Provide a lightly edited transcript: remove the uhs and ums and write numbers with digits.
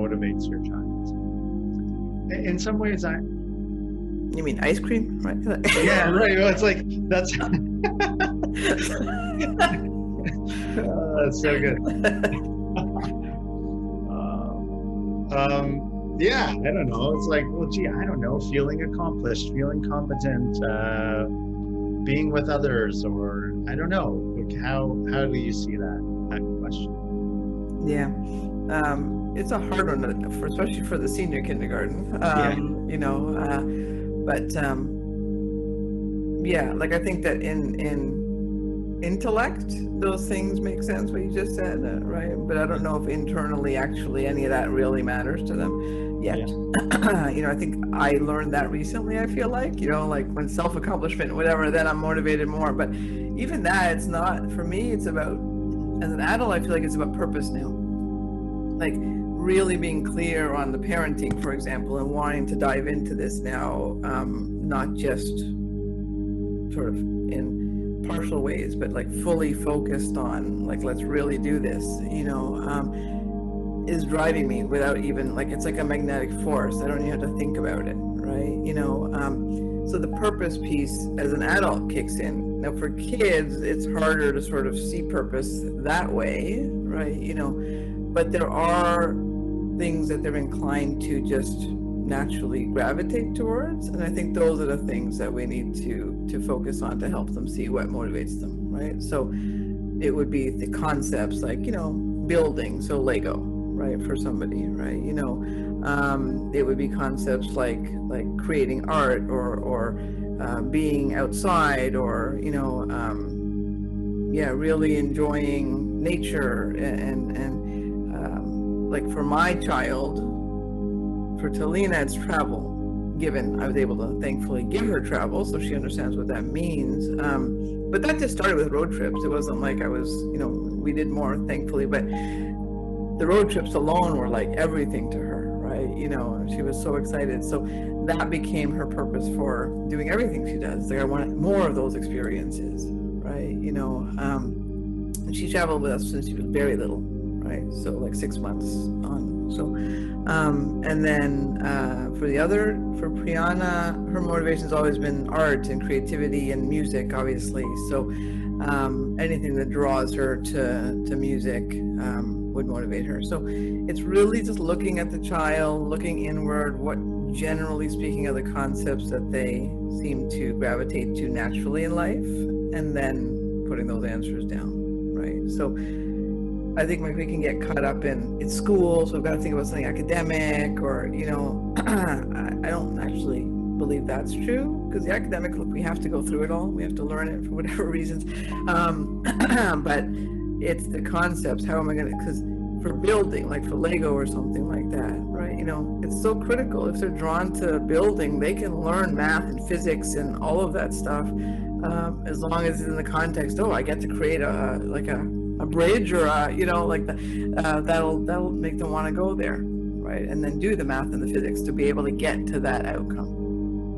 motivates your child. In some ways, You mean ice cream, right? yeah, right. Well, it's like that's that's so good. Yeah, I don't know. It's like, well, gee, I don't know, feeling accomplished, feeling competent, being with others, or I don't know. Like, how do you see that question? Yeah, it's a hard one, especially for the senior kindergarten. You know, but yeah, like I think that in intellect, those things make sense, what you just said, right? But I don't know if internally actually any of that really matters to them yet. Yeah. You know, I think I learned that recently, I feel like, you know, like when self-accomplishment, whatever, then I'm motivated more. But even that, it's not, for me, it's about, as an adult, I feel like it's about purpose now. Like really being clear on the parenting, for example, and wanting to dive into this now, not just sort of in partial ways, but like fully focused on like, let's really do this, you know, is driving me without even, like, it's like a magnetic force. I don't even have to think about it, right? You know, so the purpose piece as an adult kicks in. Now for kids, it's harder to sort of see purpose that way, right? You know, but there are things that they're inclined to just naturally gravitate towards, and I think those are the things that we need to focus on to help them see what motivates them, right? So it would be the concepts like, you know, building, so Lego, right, for somebody, right? You know, it would be concepts like creating art or being outside, or, you know, yeah, really enjoying nature and like for my child, for Talina, it's travel. Given I was able to thankfully give her travel, so she understands what that means. But that just started with road trips. It wasn't like I was, you know, we did more, thankfully, but the road trips alone were like everything to her, right? You know, she was so excited. So that became her purpose for doing everything she does. Like, I wanted more of those experiences, right? You know, and she traveled with us since she was very little, right? So like 6 months on. So, and then for Priyana, her motivation's always been art and creativity and music, obviously. So anything that draws her to music would motivate her. So it's really just looking at the child, looking inward, what generally speaking are the concepts that they seem to gravitate to naturally in life, and then putting those answers down, right? So I think we can get caught up in it's school, so we've got to think about something academic, or, you know, I don't actually believe that's true, because the academic, look, we have to go through it all. We have to learn it for whatever reasons. But it's the concepts. How am I going to, because for building, like for Lego or something like that, right? You know, it's so critical. If they're drawn to building, they can learn math and physics and all of that stuff, as long as it's in the context, oh, I get to create a bridge, or you know, like that'll make them want to go there, right? And then do the math and the physics to be able to get to that outcome.